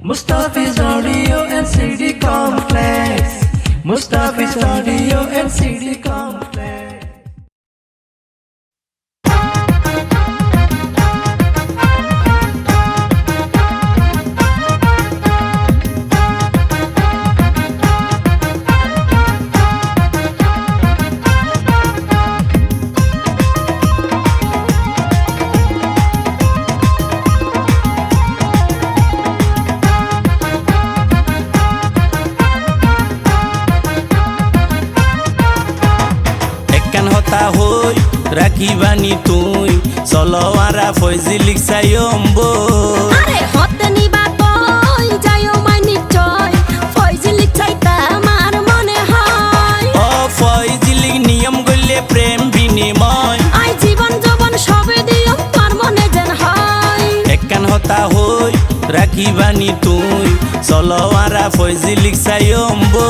Mustafi's Audio and CD Complex. Mustafi's Audio and CD Complex. হই রাখিবানি তুই চলোয়ারা ফয়জি লিখছাই অম্বো আরে হতে নিবা কই যাইও মাই নিশ্চয় ফয়জি লিখছাইতা আমার মনে হয় ও ফয়জি লিখ নিয়ম গলে প্রেম বিনিময় আই জীবন যৌবন সবে দিও তোর মনে যেন হয় একখান হতা হই রাখিবানি তুই চলোয়ারা ফয়জি লিখছাই অম্বো